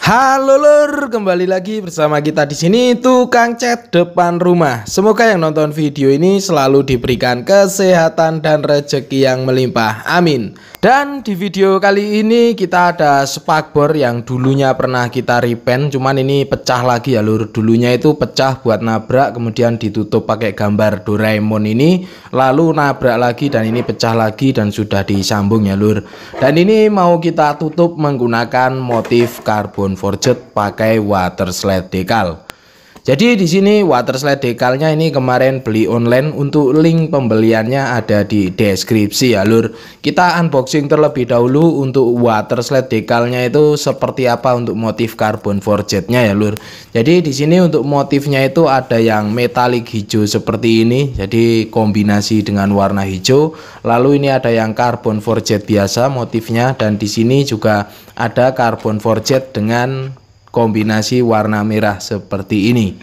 Halo lur, kembali lagi bersama kita di sini tukang cat depan rumah. Semoga yang nonton video ini selalu diberikan kesehatan dan rezeki yang melimpah. Amin. Dan di video kali ini kita ada spakbor yang dulunya pernah kita repaint, cuman ini pecah lagi ya lur. Dulunya itu pecah buat nabrak, kemudian ditutup pakai gambar Doraemon ini, lalu nabrak lagi dan ini pecah lagi dan sudah disambung ya lur. Dan ini mau kita tutup menggunakan motif karbon forged pakai water slide decal. Jadi di sini water slide decalnya ini kemarin beli online, untuk link pembeliannya ada di deskripsi ya lur. Kita unboxing terlebih dahulu untuk water slide decalnya itu seperti apa untuk motif karbon forgednya ya lur. Jadi di sini untuk motifnya itu ada yang metalik hijau seperti ini, jadi kombinasi dengan warna hijau. Lalu ini ada yang karbon forged biasa motifnya, dan di sini juga ada karbon forged dengan kombinasi warna merah seperti ini.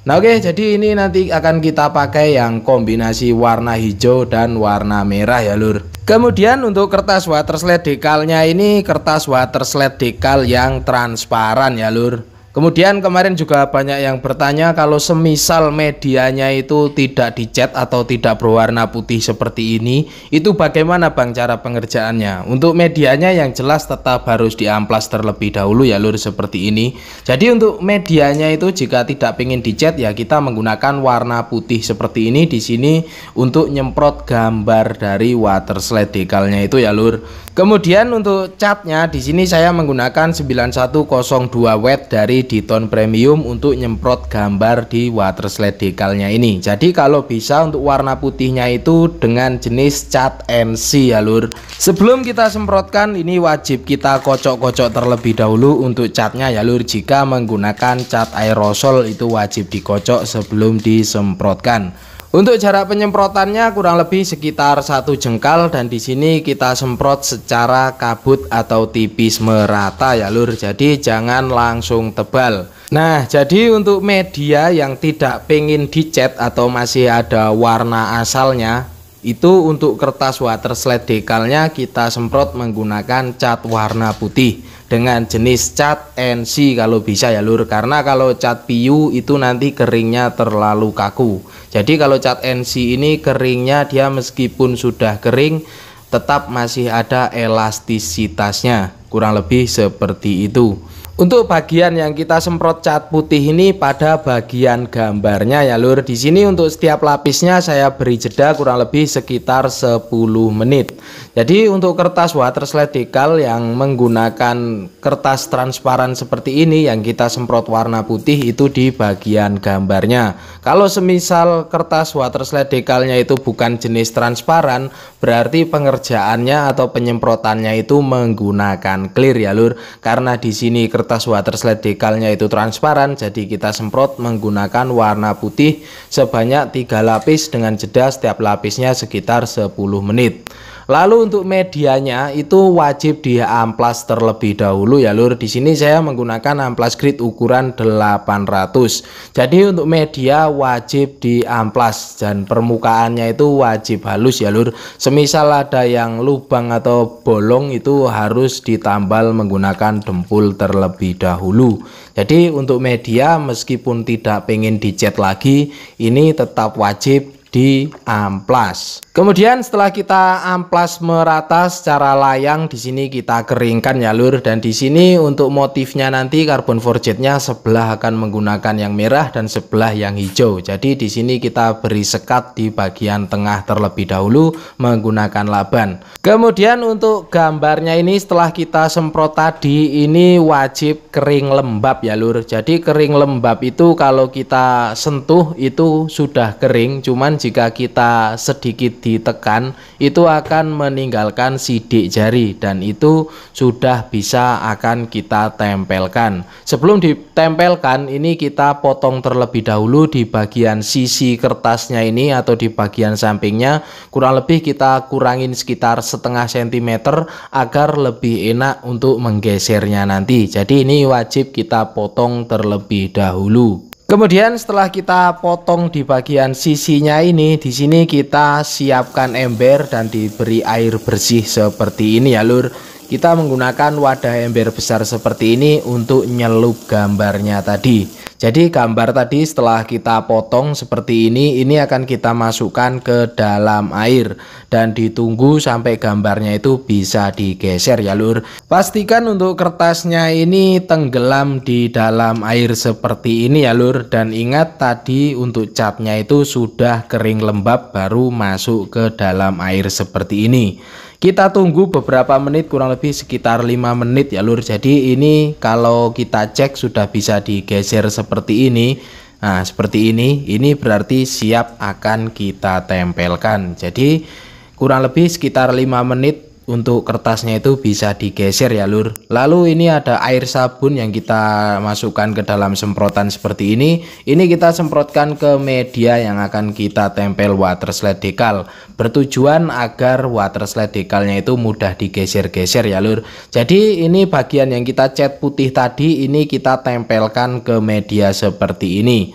Nah oke, jadi ini nanti akan kita pakai yang kombinasi warna hijau dan warna merah ya lur. Kemudian untuk kertas water slide decalnya ini kertas water slide decal yang transparan ya lur. Kemudian kemarin juga banyak yang bertanya kalau semisal medianya itu tidak dicat atau tidak berwarna putih seperti ini, itu bagaimana bang cara pengerjaannya? Untuk medianya yang jelas tetap harus diamplas terlebih dahulu ya lur, seperti ini. Jadi untuk medianya itu jika tidak ingin dicat ya kita menggunakan warna putih seperti ini di sini untuk nyemprot gambar dari water slide decalnya itu ya lur. Kemudian untuk catnya di sini saya menggunakan 9102 watt dari Diton Premium untuk nyemprot gambar di water slide decalnya ini. Jadi kalau bisa untuk warna putihnya itu dengan jenis cat NC ya lur. Sebelum kita semprotkan ini wajib kita kocok-kocok terlebih dahulu untuk catnya ya lur. Jika menggunakan cat aerosol itu wajib dikocok sebelum disemprotkan. Untuk jarak penyemprotannya kurang lebih sekitar 1 jengkal, dan di sini kita semprot secara kabut atau tipis merata ya lur. Jadi jangan langsung tebal. Nah, jadi untuk media yang tidak pengen dicat atau masih ada warna asalnya, itu untuk kertas water slide decalnya kita semprot menggunakan cat warna putih dengan jenis cat NC kalau bisa ya lur, karena kalau cat PU itu nanti keringnya terlalu kaku. Jadi kalau cat NC ini keringnya dia meskipun sudah kering tetap masih ada elastisitasnya, kurang lebih seperti itu. Untuk bagian yang kita semprot cat putih ini pada bagian gambarnya ya lur. Di sini untuk setiap lapisnya saya beri jeda kurang lebih sekitar 10 menit. Jadi untuk kertas water slide decal yang menggunakan kertas transparan seperti ini yang kita semprot warna putih itu di bagian gambarnya. Kalau semisal kertas water slide decalnya itu bukan jenis transparan, berarti pengerjaannya atau penyemprotannya itu menggunakan clear ya lur. Karena di sini kertas water slide decalnya itu transparan, jadi kita semprot menggunakan warna putih sebanyak 3 lapis dengan jeda setiap lapisnya sekitar 10 menit. Lalu untuk medianya itu wajib diamplas terlebih dahulu ya lur. Di sini saya menggunakan amplas grid ukuran 800. Jadi untuk media wajib diamplas dan permukaannya itu wajib halus ya lur. Semisal ada yang lubang atau bolong itu harus ditambal menggunakan dempul terlebih dahulu. Jadi untuk media meskipun tidak pengen dicat lagi, ini tetap wajib diamplas. Kemudian setelah kita amplas merata secara layang, di sini kita keringkan ya lur. Dan di sini untuk motifnya nanti karbon forgednya sebelah akan menggunakan yang merah dan sebelah yang hijau. Jadi di sini kita beri sekat di bagian tengah terlebih dahulu menggunakan laban. Kemudian untuk gambarnya ini setelah kita semprot tadi ini wajib kering lembab ya lur. Jadi kering lembab itu kalau kita sentuh itu sudah kering, cuman jika kita sedikit ditekan itu akan meninggalkan sidik jari dan itu sudah bisa akan kita tempelkan. Sebelum ditempelkan ini kita potong terlebih dahulu di bagian sisi kertasnya ini atau di bagian sampingnya, kurang lebih kita kurangin sekitar setengah sentimeter agar lebih enak untuk menggesernya nanti. Jadi ini wajib kita potong terlebih dahulu. Kemudian setelah kita potong di bagian sisinya ini, di sini kita siapkan ember dan diberi air bersih seperti ini ya lur. kita menggunakan wadah ember besar seperti ini untuk nyelup gambarnya tadi. Jadi gambar tadi setelah kita potong seperti ini akan kita masukkan ke dalam air dan ditunggu sampai gambarnya itu bisa digeser ya lur. Pastikan untuk kertasnya ini tenggelam di dalam air seperti ini ya lur, dan ingat tadi untuk catnya itu sudah kering lembab baru masuk ke dalam air seperti ini. Kita tunggu beberapa menit, kurang lebih sekitar 5 menit ya lur. Jadi ini kalau kita cek sudah bisa digeser seperti ini. Nah seperti ini berarti siap akan kita tempelkan. Jadi kurang lebih sekitar 5 menit untuk kertasnya itu bisa digeser ya lur. Lalu ini ada air sabun yang kita masukkan ke dalam semprotan seperti ini. Ini kita semprotkan ke media yang akan kita tempel water slide decal, bertujuan agar water slide decalnya itu mudah digeser-geser ya lur. Jadi ini bagian yang kita cat putih tadi ini kita tempelkan ke media seperti ini.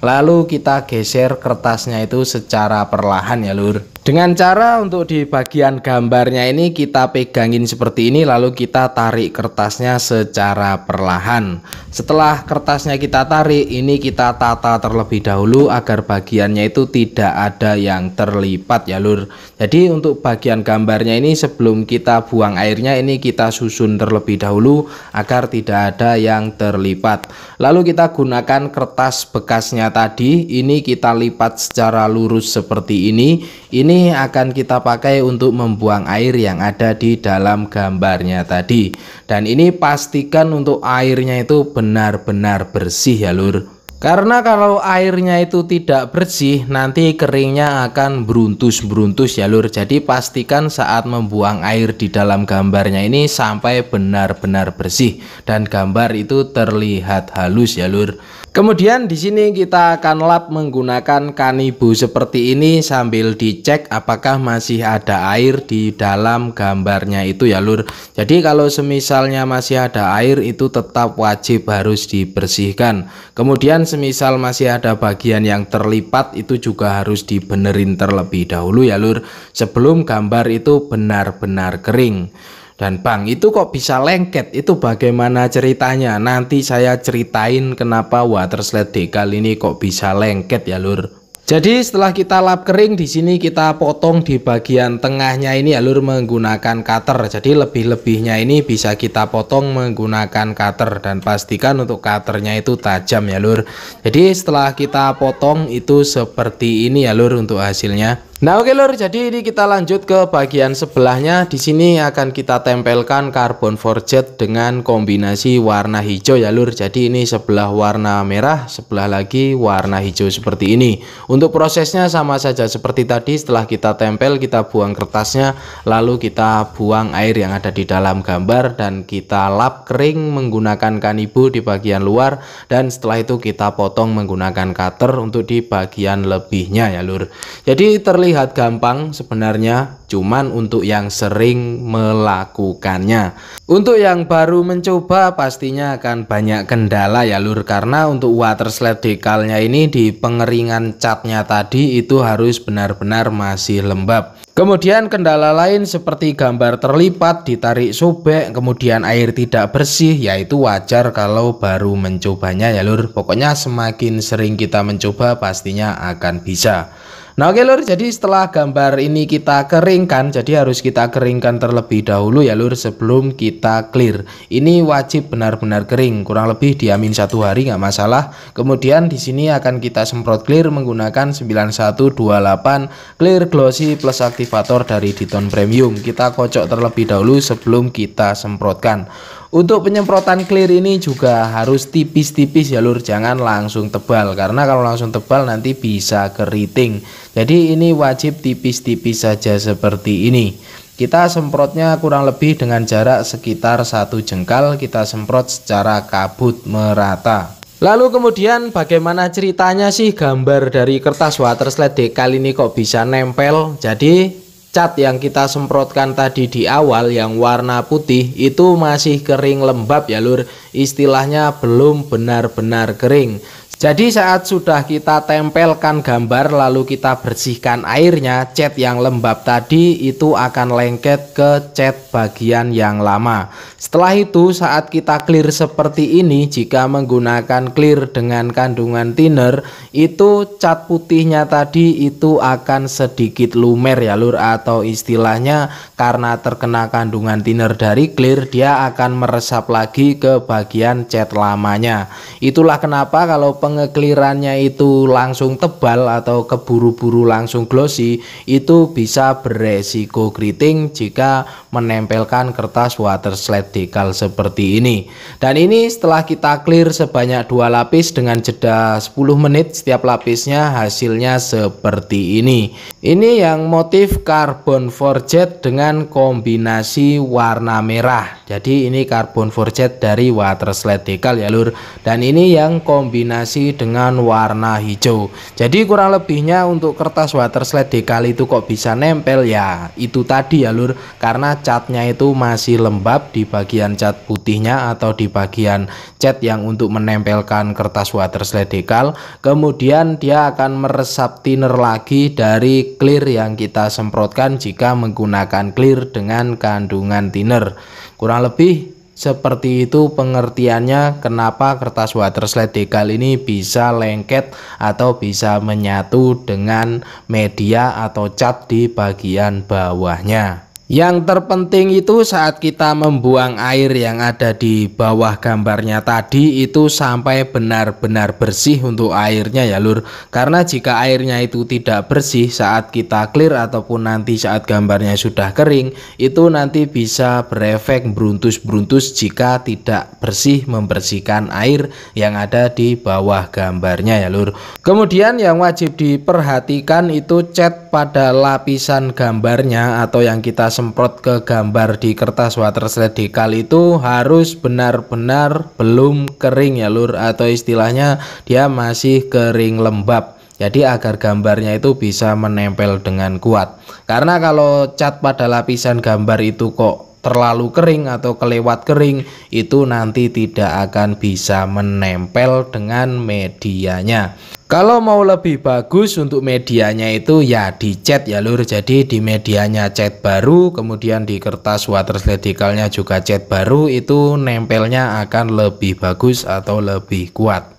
Lalu kita geser kertasnya itu secara perlahan ya lur. Dengan cara untuk di bagian gambarnya ini kita pegangin seperti ini, lalu kita tarik kertasnya secara perlahan. Setelah kertasnya kita tarik, ini kita tata terlebih dahulu agar bagiannya itu tidak ada yang terlipat ya lur. Jadi untuk bagian gambarnya ini sebelum kita buang airnya ini kita susun terlebih dahulu agar tidak ada yang terlipat. Lalu kita gunakan kertas bekasnya tadi, ini kita lipat secara lurus seperti ini. Ini akan kita pakai untuk membuang air yang ada di dalam gambarnya tadi. Dan ini pastikan untuk airnya itu benar-benar bersih ya lur. Karena kalau airnya itu tidak bersih nanti keringnya akan beruntus-beruntus ya lur. Jadi pastikan saat membuang air di dalam gambarnya ini sampai benar-benar bersih dan gambar itu terlihat halus ya lur. Kemudian di sini kita akan lap menggunakan kanibu seperti ini sambil dicek apakah masih ada air di dalam gambarnya itu ya lur. Jadi kalau semisalnya masih ada air itu tetap wajib harus dibersihkan. Kemudian semisal masih ada bagian yang terlipat itu juga harus dibenerin terlebih dahulu ya lur, sebelum gambar itu benar-benar kering. Dan bang, itu kok bisa lengket, itu bagaimana ceritanya? Nanti saya ceritain kenapa water slide decal ini kok bisa lengket ya lur. Jadi setelah kita lap kering, di sini kita potong di bagian tengahnya ini ya lur menggunakan cutter. Jadi lebih-lebihnya ini bisa kita potong menggunakan cutter, dan pastikan untuk cutternya itu tajam ya lur. Jadi setelah kita potong itu seperti ini ya lur untuk hasilnya. Nah oke lur, jadi ini kita lanjut ke bagian sebelahnya. Di sini akan kita tempelkan karbon forget dengan kombinasi warna hijau ya lur. Jadi ini sebelah warna merah, sebelah lagi warna hijau seperti ini. Untuk prosesnya sama saja seperti tadi. Setelah kita tempel, kita buang kertasnya, lalu kita buang air yang ada di dalam gambar dan kita lap kering menggunakan kanibu di bagian luar, dan setelah itu kita potong menggunakan cutter untuk di bagian lebihnya ya lur. Jadi terlihat gampang sebenarnya, cuman untuk yang sering melakukannya. Untuk yang baru mencoba pastinya akan banyak kendala ya lur, karena untuk water slide decalnya ini di pengeringan catnya tadi itu harus benar-benar masih lembab. Kemudian kendala lain seperti gambar terlipat, ditarik sobek, kemudian air tidak bersih, yaitu wajar kalau baru mencobanya ya lur. Pokoknya semakin sering kita mencoba pastinya akan bisa. Nah oke lur, jadi setelah gambar ini kita keringkan, jadi harus kita keringkan terlebih dahulu ya lur sebelum kita clear. Ini wajib benar-benar kering, kurang lebih diamin 1 hari nggak masalah. Kemudian di sini akan kita semprot clear menggunakan 9128 clear glossy plus aktivator dari Diton Premium. Kita kocok terlebih dahulu sebelum kita semprotkan. Untuk penyemprotan clear ini juga harus tipis-tipis ya lur, jangan langsung tebal, karena kalau langsung tebal nanti bisa keriting. Jadi ini wajib tipis-tipis saja seperti ini. Kita semprotnya kurang lebih dengan jarak sekitar 1 jengkal, kita semprot secara kabut merata. Lalu kemudian bagaimana ceritanya sih gambar dari kertas water slide decal ini kok bisa nempel? Jadi cat yang kita semprotkan tadi di awal yang warna putih itu masih kering lembab ya lur, istilahnya belum benar-benar kering. Jadi saat sudah kita tempelkan gambar lalu kita bersihkan airnya, cat yang lembab tadi itu akan lengket ke cat bagian yang lama. Setelah itu saat kita clear seperti ini, jika menggunakan clear dengan kandungan thinner, itu cat putihnya tadi itu akan sedikit lumer ya lur, atau istilahnya karena terkena kandungan thinner dari clear, dia akan meresap lagi ke bagian cat lamanya. Itulah kenapa kalau pengeklirannya itu langsung tebal atau keburu-buru langsung glossy, itu bisa beresiko keriting jika menempelkan kertas water slide decal seperti ini. Dan ini setelah kita clear sebanyak 2 lapis dengan jeda 10 menit setiap lapisnya, hasilnya seperti ini. Ini yang motif carbon forget dengan kombinasi warna merah. Jadi ini carbon forget dari water slide decal ya lur, dan ini yang kombinasi dengan warna hijau. Jadi kurang lebihnya untuk kertas water slide decal itu kok bisa nempel, ya itu tadi ya lur, karena catnya itu masih lembab di bagian cat putihnya atau di bagian cat yang untuk menempelkan kertas water slide decal. Kemudian dia akan meresap thinner lagi dari clear yang kita semprotkan jika menggunakan clear dengan kandungan thinner. Kurang lebih seperti itu pengertiannya kenapa kertas water slide decal ini bisa lengket atau bisa menyatu dengan media atau cat di bagian bawahnya. Yang terpenting itu saat kita membuang air yang ada di bawah gambarnya tadi itu sampai benar-benar bersih untuk airnya ya lur. Karena jika airnya itu tidak bersih saat kita clear ataupun nanti saat gambarnya sudah kering, itu nanti bisa berefek beruntus-beruntus jika tidak bersih membersihkan air yang ada di bawah gambarnya ya lur. Kemudian yang wajib diperhatikan itu cat pada lapisan gambarnya atau yang kita semprot ke gambar di kertas water slide decal itu harus benar-benar belum kering ya lur, atau istilahnya dia masih kering lembab. Jadi agar gambarnya itu bisa menempel dengan kuat. Karena kalau cat pada lapisan gambar itu kok terlalu kering atau kelewat kering, itu nanti tidak akan bisa menempel dengan medianya. Kalau mau lebih bagus untuk medianya itu ya dicat ya lur. Jadi di medianya cat baru, kemudian di kertas water slide decalnya juga cat baru, itu nempelnya akan lebih bagus atau lebih kuat.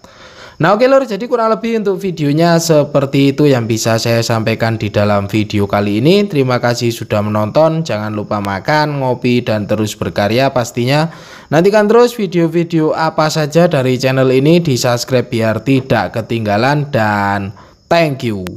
Nah oke lur, jadi kurang lebih untuk videonya seperti itu yang bisa saya sampaikan di dalam video kali ini. Terima kasih sudah menonton, jangan lupa makan, ngopi, dan terus berkarya pastinya. Nantikan terus video-video apa saja dari channel ini, di subscribe biar tidak ketinggalan, dan thank you.